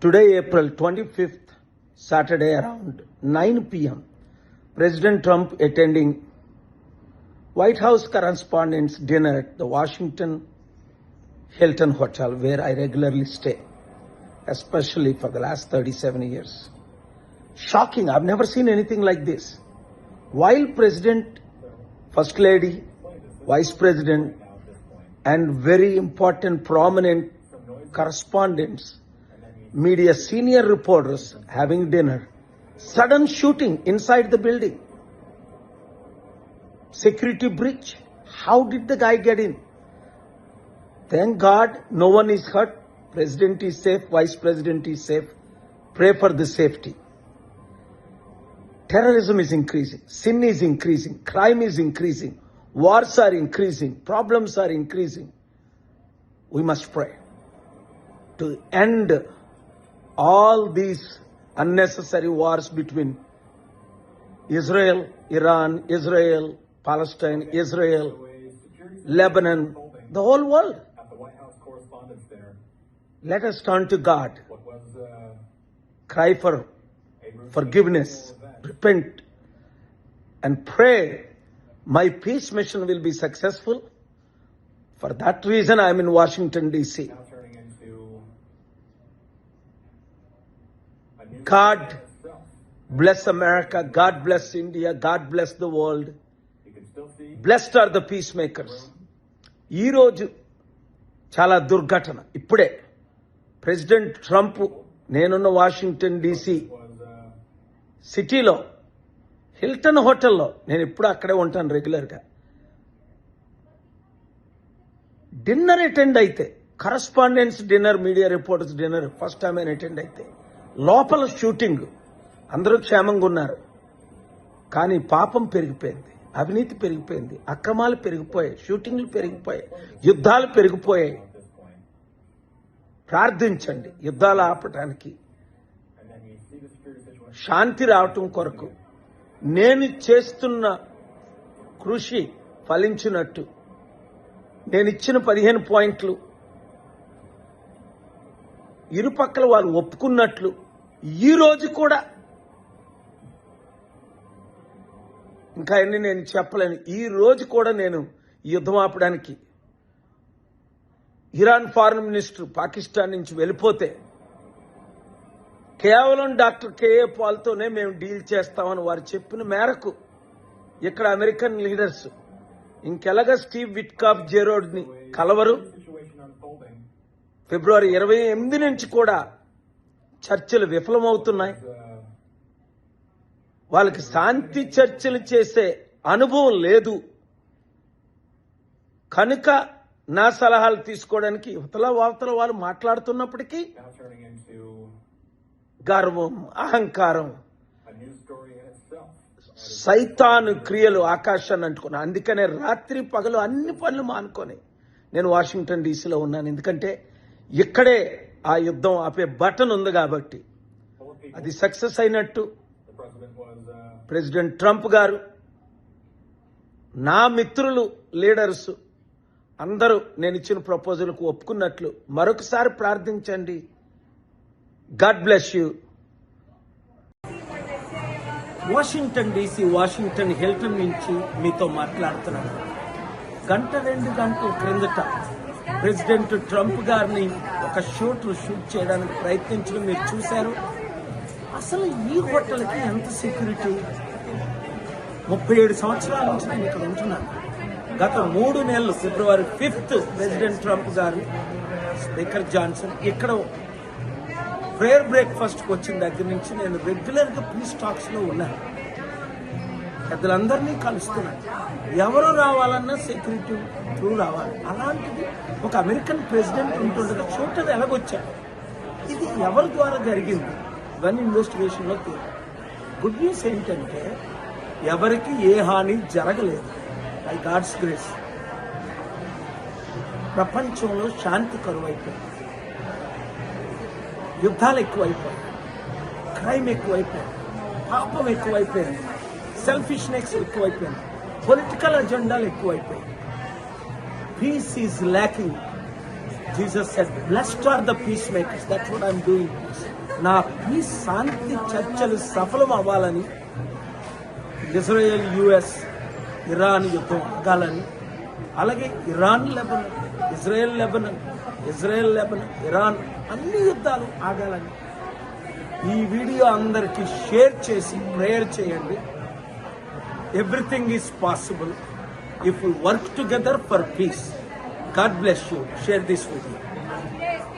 Today, April 25th, Saturday around 9 p.m., President Trump attending White House Correspondents' Dinner at the Washington Hilton Hotel, where I regularly stay, especially for the last 37 years. Shocking, I've never seen anything like this. While President, First Lady, Vice President, and very important prominent correspondents, media senior reporters having dinner, sudden shooting inside the building. Security breach. How did the guy get in? Thank God no one is hurt. President is safe, Vice President is safe. Pray for the safety. Terrorism is increasing, sin is increasing, crime is increasing, wars are increasing, problems are increasing. We must pray to end all these unnecessary wars between Israel, Iran, Israel, Palestine, Israel, Lebanon, the whole world. Let us turn to God, cry for forgiveness, repent, and pray my peace mission will be successful. For that reason, I am in Washington, D.C. God bless America. God bless India. God bless the world. Blessed are the peacemakers. ఈ రోజు చాలా దుర్ఘటన. ఇప్పుడే president Trump నేనున్న Washington DC సిటీలో Hilton హోటల్లో, నేను ఇప్పుడు అక్కడే ఉంటాను రెగ్యులర్గా, డిన్నర్ అటెండ్ అయితే, correspondents dinner, media reporters dinner first time ఆయన అటెండ్ అయితే, లోపల షూటింగ్, అందరూ క్షేమంగా ఉన్నారు. కానీ పాపం పెరిగిపోయింది, అవినీతి పెరిగిపోయింది, అక్రమాలు పెరిగిపోయాయి, షూటింగ్లు పెరిగిపోయాయి, యుద్ధాలు పెరిగిపోయాయి. ప్రార్థించండి యుద్ధాలు ఆపటానికి, శాంతి రావటం కొరకు. నేను చేస్తున్న కృషి ఫలించినట్టు, నేను ఇచ్చిన 15 పాయింట్లు ఇరుపక్కల వాళ్ళు ఒప్పుకున్నట్లు, ఈ రోజు కూడా ఇంకా అన్ని నేను చెప్పలేను. ఈ రోజు కూడా నేను యుద్ధం ఆపడానికి, ఇరాన్ ఫారెన్ మినిస్టర్ పాకిస్తాన్ నుంచి వెళ్ళిపోతే కేవలం డాక్టర్ కేఏ పాల్తోనే మేము డీల్ చేస్తామని వారు చెప్పిన మేరకు ఇక్కడ అమెరికన్ లీడర్స్ ఇంకెలాగా స్టీవ్ విట్కాఫ్ జెరోడ్ని కలవరు. ఫిబ్రవరి 28 నుంచి కూడా చర్చలు విఫలమవుతున్నాయి. వాళ్ళకి శాంతి చర్చలు చేసే అనుభవం లేదు కనుక నా సలహాలు తీసుకోవడానికి యువతల వార్తల వాళ్ళు మాట్లాడుతున్నప్పటికీ గర్వం, అహంకారం, సైతాను క్రియలు ఆకాశాన్ని అంటుకున్నా. అందుకనే రాత్రి పగలు అన్ని పనులు మానుకొని నేను వాషింగ్టన్ డీసీలో ఉన్నాను. ఎందుకంటే ఇక్కడే ఆ యుద్ధం ఆపే బటన్ ఉంది కాబట్టి. అది సక్సెస్ అయినట్టు ప్రెసిడెంట్ ట్రంప్ గారు, నా మిత్రులు, లీడర్స్ అందరూ నేను ఇచ్చిన ప్రపోజల్కు ఒప్పుకున్నట్లు మరొకసారి ప్రార్థించండి. God bless you. Washington DC, Washington Hilton నుంచి మీతో మాట్లాడుతున్నాను. 1-2 గంటల క్రిందట ప్రెసిడెంట్ ట్రంప్ గారిని ఒక షూట్ చేయడానికి ప్రయత్నించడం మీరు చూశారు. అసలు ఈ హోటల్కి ఎంత సెక్యూరిటీ? 37 సంవత్సరాల నుంచి నేను ఇక్కడ ఉంటున్నాను. గత 3 నెలలు, ఫిబ్రవరి 5th ప్రెసిడెంట్ ట్రంప్ గారు, స్పీకర్ జాన్సన్ ఇక్కడ ప్రేయర్ బ్రేక్ఫాస్ట్కి వచ్చిన దగ్గర నుంచి నేను రెగ్యులర్గా పీస్ టాక్స్లో ఉన్నాను. పెద్దలందరినీ కలుస్తున్నాను. ఎవరు రావాలన్నా సెక్యూరిటీ త్రూ రావాలి. అలాంటిది ఒక అమెరికన్ ప్రెసిడెంట్ ఉంటుండగా చూడటం ఎలాగొచ్చాడు? ఇది ఎవరి ద్వారా జరిగింది? ఇవన్నీ ఇన్వెస్టిగేషన్లో తేలి. గుడ్ న్యూస్ ఏంటంటే ఎవరికి ఏ హాని జరగలేదు. బై గాడ్స్ గ్రేస్ ప్రపంచంలో శాంతి కరువైపోయింది, యుద్ధాలు ఎక్కువైపోయాయి, క్రైమ్ ఎక్కువైపోయింది, పాపం ఎక్కువైపోయింది, సెల్ఫిష్నెస్ ఎక్కువైపోయింది, పొలిటికల్ అజెండాలు ఎక్కువైపోయాయి. Peace is lacking. Jesus said, blessed are the peacemakers. That's what I'm doing. నా పీస్ శాంతి చర్చలు సఫలం అవ్వాలని, ఇజ్రాయెల్ యుఎస్ ఇరాన్ యుద్ధం ఆగాలని, అలాగే Iran Lebanon, Israel Lebanon, Iran అన్ని యుద్ధాలు ఆగాలని ఈ వీడియో అందరికీ షేర్ చేసి ప్రేయర్ చేయండి. Everything is possible if we work together for peace. God bless you. Share this video.